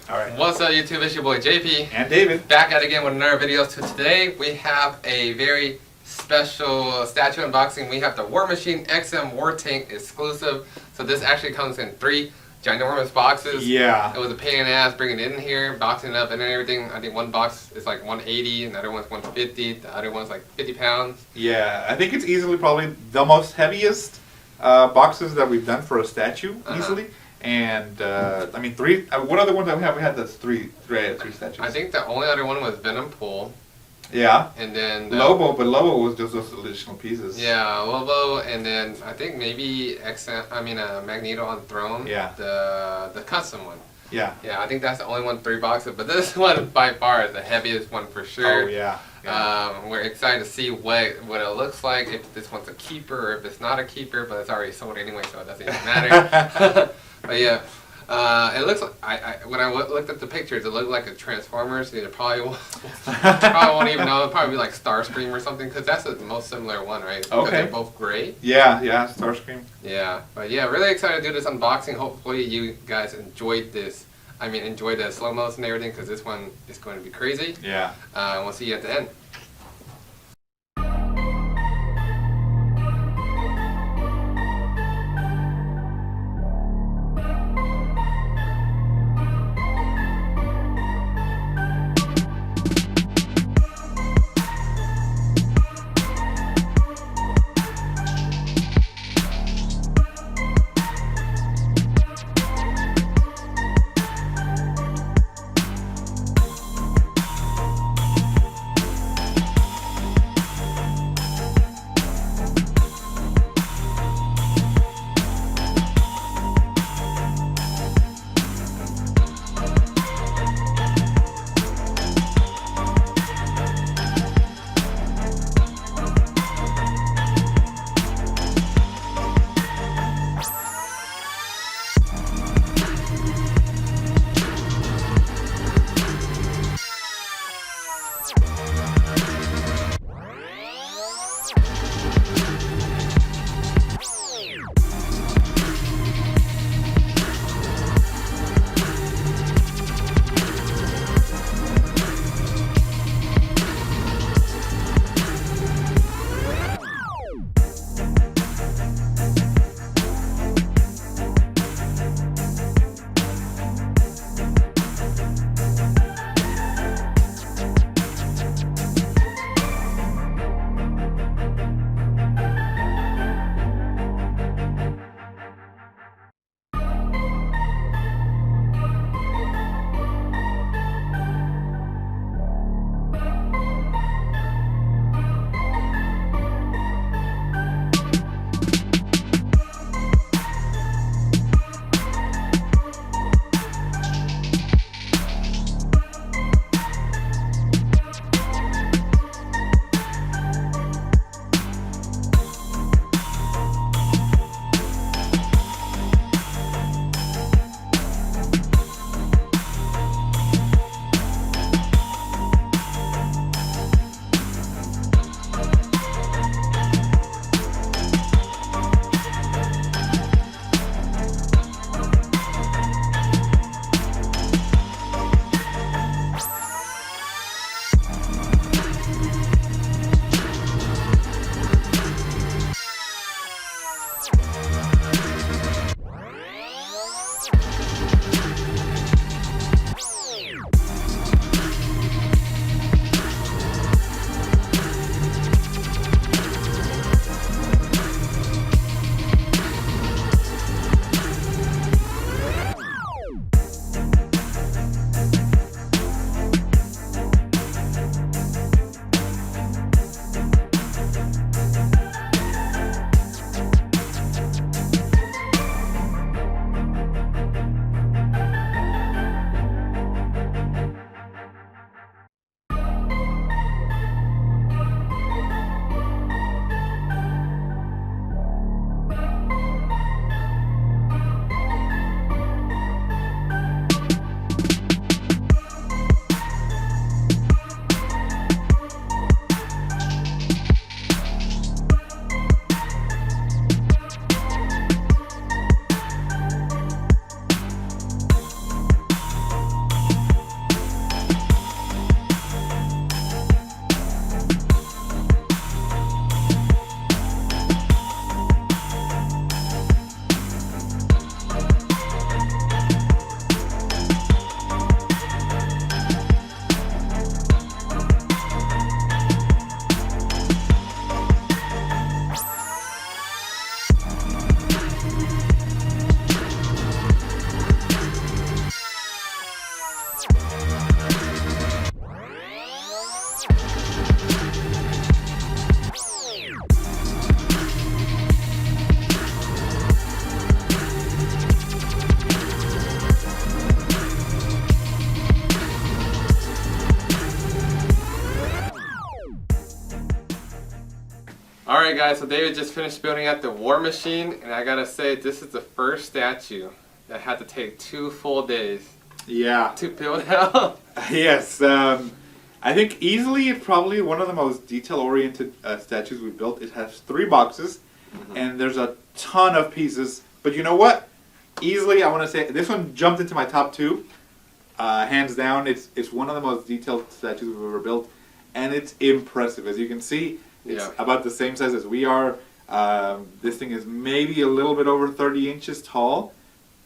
All right. What's up, YouTube? It's your boy JP. And David. Back at it again with another video. So today we have a very special statue unboxing. We have the War Machine XM War Tank exclusive. So this actually comes in 3 ginormous boxes. Yeah. It was a pain in the ass bringing it in here, boxing it up and everything. I think one box is like 180 and the other one's 150. The other one's like 50 pounds. Yeah, I think it's easily probably the most heaviest boxes that we've done for a statue, easily. And I mean, 3. What other ones that we have? We had the three statues. I think the only other one was Venom Pool. Yeah. And then Lobo, but Lobo was just those additional pieces. Yeah, Lobo, and then I think maybe Magneto on Throne. Yeah. The custom one. Yeah. Yeah, I think that's the only one 3 boxes, but this one by far is the heaviest one for sure. Oh yeah. We're excited to see what it looks like, if this one's a keeper or if it's not a keeper, but it's already sold anyway, so it doesn't even matter. But yeah. It looks like, when I looked at the pictures, it looked like a Transformers. You probably won't even know. It'll probably be like Starscream or something, because that's the most similar one, right? Because they're both gray. Yeah, Starscream. Yeah, but yeah, really excited to do this unboxing. Hopefully you guys enjoyed this. I mean, enjoyed the slow-mos and everything, because this one is going to be crazy. Yeah. We'll see you at the end. Alright guys, so David just finished building out the War Machine, and I gotta say, this is the first statue that had to take 2 full days Yeah. to build out. Yes. I think easily it's probably one of the most detail-oriented statues we've built. It has 3 boxes, and there's a ton of pieces. But you know what? Easily, I want to say this one jumped into my top 2. Hands down, it's one of the most detailed statues we've ever built, and it's impressive. As you can see, it's about the same size as we are. This thing is maybe a little bit over 30 inches tall,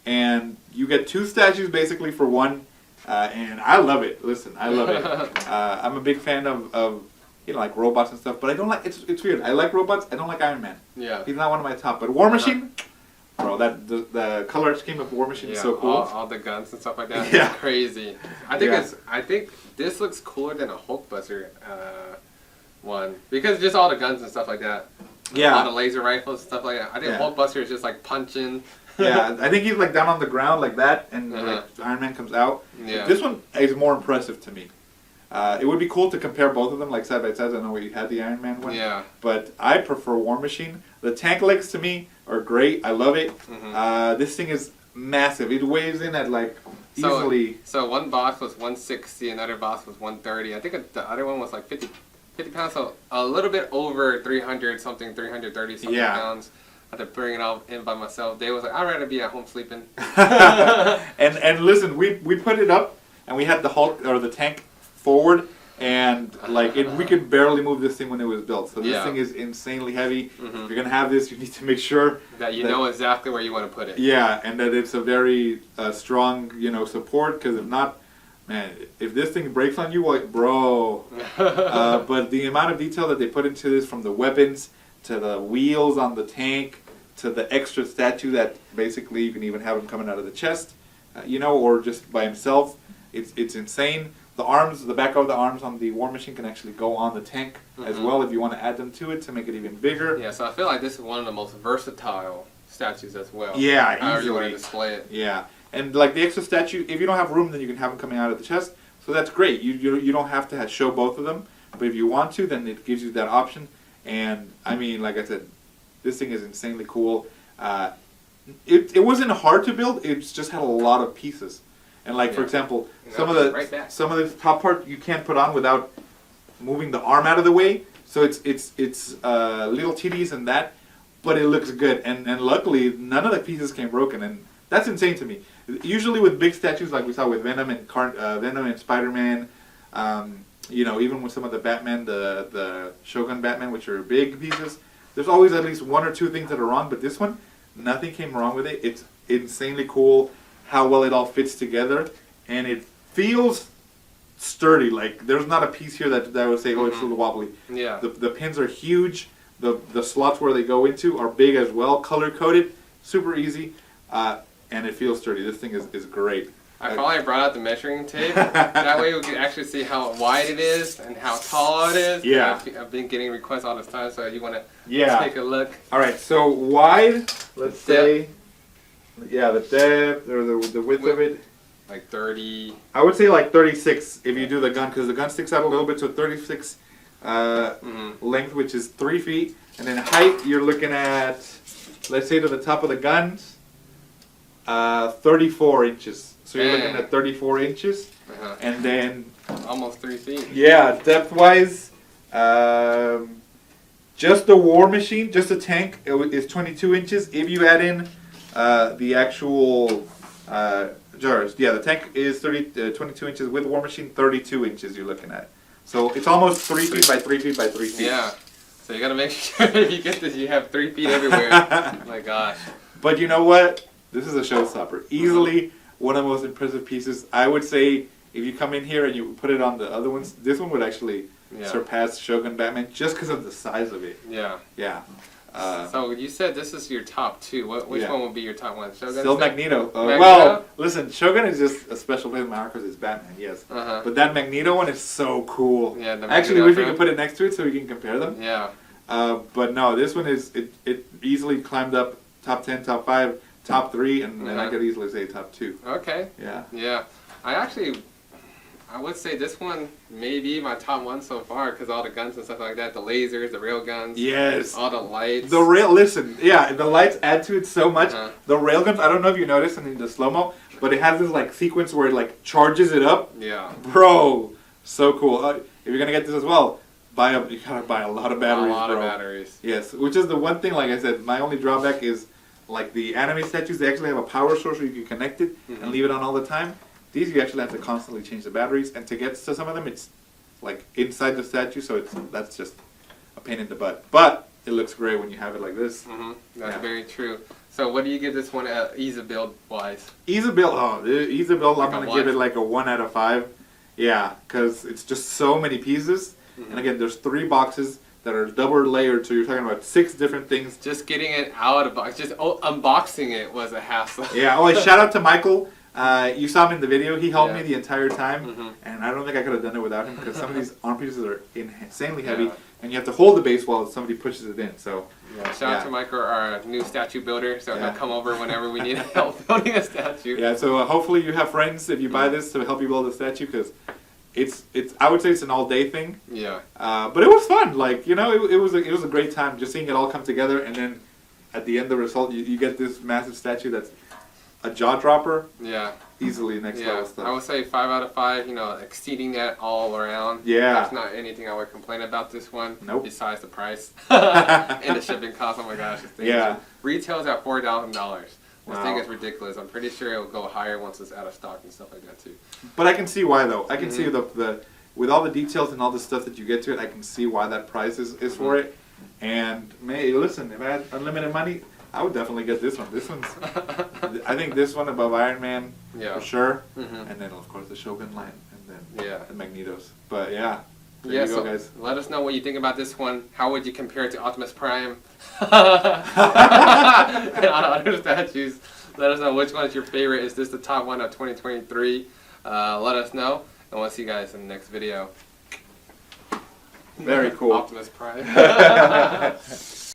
and you get 2 statues basically for one, and I love it. Listen, I love it. I'm a big fan of like robots and stuff, but I don't like, it's weird. I like robots, I don't like Iron Man. Yeah. He's not one of my top, but War Machine, bro, the color scheme of War Machine is so cool. All the guns and stuff like that. Yeah. It's crazy. I think this looks cooler than a Hulkbuster one, because just all the guns and stuff like that. Yeah. All the laser rifles and stuff like that. I think Hulkbuster is just like punching. Yeah, I think he's like down on the ground like that, and like Iron Man comes out. Yeah. This one is more impressive to me. It would be cool to compare both of them like side by side. I know we had the Iron Man one. Yeah. But I prefer War Machine. The tank legs to me are great. I love it. This thing is massive. It weighs in at like easily. So one box was 160, another box was 130. I think the other one was like 50 pounds, so a little bit over 300 something, 330 something pounds. I had to bring it all in by myself. Dave was like, I'd rather be at home sleeping. and listen, we put it up, and we had the Hulk or the tank forward, and like we could barely move this thing when it was built. So this thing is insanely heavy. If you're gonna have this, you need to make sure that you know exactly where you want to put it. Yeah, and that it's a very strong, support. Because if not, man, if this thing breaks on you, like, bro. But the amount of detail that they put into this, from the weapons to the wheels on the tank to the extra statue that basically you can even have him coming out of the chest, or just by himself, it's insane. The arms, the back of the arms on the War Machine can actually go on the tank as well if you want to add them to it to make it even bigger. Yeah, so I feel like this is one of the most versatile statues as well. Yeah, however easily. you want to display it. Yeah, and like the extra statue, if you don't have room, then you can have them coming out of the chest. So that's great. You don't have to show both of them, but if you want to, then it gives you that option. And I mean, like I said, this thing is insanely cool. It wasn't hard to build. It just had a lot of pieces. And like for example, some of the top part you can't put on without moving the arm out of the way. So it's little tedious in that, but it looks good. And luckily none of the pieces came broken, and that's insane to me. Usually with big statues like we saw with Venom and Spider-Man, even with some of the Batman, the Shogun Batman, which are big pieces, there's always at least 1 or 2 things that are wrong. But this one, nothing came wrong with it. It's insanely cool how well it all fits together, and it feels sturdy. Like there's not a piece here that I would say, oh, it's a little wobbly. Yeah. The pins are huge. The slots where they go into are big as well, color coded, super easy, and it feels sturdy. This thing is great. I probably brought out the measuring tape. That way we can actually see how wide it is and how tall it is. Yeah. I've been getting requests all this time, so you want to take a look. All right, so wide, let's say, the depth or the width of it. Like 30. I would say like 36 if you do the gun, because the gun sticks out a little bit, so 36 length, which is 3 feet. And then height, you're looking at, let's say to the top of the gun, 34 inches. So you're looking at 34 inches, and then almost 3 feet. Yeah, depth-wise, just the War Machine, just the tank, is 22 inches. If you add in the actual jars, the tank is 22 inches with War Machine. 32 inches you're looking at. So it's almost 3 feet by 3 feet by 3 feet. Yeah. So you gotta make sure if you get this, you have 3 feet everywhere. Oh my gosh. But you know what? This is a showstopper. Easily one of the most impressive pieces. I would say if you come in here and you put it on the other ones, this one would actually surpass Shogun Batman just because of the size of it. Yeah. Yeah. So you said this is your top 2. Which Yeah. one would be your top 1? Shogun? Still Magneto. Magneto? Well, listen, Shogun is just a special place in my heart because it's Batman, yes. Uh-huh. But that Magneto one is so cool. Yeah, the I actually Magneto wish we one. could put it next to it so we can compare them. Yeah. But no, this one is it easily climbed up top 10, top 5, top 3, and I could easily say top 2. Okay. Yeah. Yeah. I would say this one may be my top 1 so far because all the guns and stuff like that, the lasers, the rail guns, Yes. all the lights. The rail, listen, yeah, the lights add to it so much. Uh-huh. The railguns, I don't know if you noticed in the slow-mo, but it has this like sequence where it like charges it up. Yeah. Bro, so cool. If you're gonna get this as well, you gotta buy a lot of batteries, A lot bro. of batteries. Yes, which is the one thing, like I said, my only drawback is like the anime statues, they actually have a power source where you can connect it and leave it on all the time. These you actually have to constantly change the batteries, and to get to some of them, it's like inside the statue, so that's just a pain in the butt. But it looks great when you have it like this. That's very true. So what do you give this one ease of build wise? Ease of build, ease of build, I'm Like a gonna one? give it like a 1 out of 5. Yeah, because it's just so many pieces, and again, there's 3 boxes that are double layered, so you're talking about 6 different things. Just getting it out of the box, just unboxing it was a hassle. Yeah. Oh, shout out to Michael. You saw him in the video. He helped Yeah. me the entire time, and I don't think I could have done it without him because some of these arm pieces are insanely heavy, Yeah. and you have to hold the base while somebody pushes it in. So, Shout out to Michael, our new statue builder, so Yeah. he'll come over whenever we need help building a statue. yeah. So hopefully you have friends if you buy this to help you build a statue because it's I would say it's an all day thing. Yeah. But it was fun. Like it was a great time just seeing it all come together, and then at the end the result you get this massive statue that's a jaw dropper. Yeah. Easily next level stuff. I would say 5 out of 5. Exceeding that all around. Yeah. There's not anything I would complain about this one. Nope. Besides the price and the shipping cost. Oh my gosh, this thing retails at $4,000. This thing is ridiculous. I'm pretty sure it'll go higher once it's out of stock and stuff like that too. But I can see why though. I can see the with all the details and all the stuff that you get to it. I can see why that price is for it. And listen, if I had unlimited money, I would definitely get this one. This one's, I think this one above Iron Man for sure, and then of course the Shogun line, and then the Magnetos. But yeah, there you go, guys. Let us know what you think about this one. How would you compare it to Optimus Prime and other statues? Let us know which one is your favorite. Is this the top one of 2023? Let us know, and we'll see you guys in the next video. Very cool. Optimus Prime.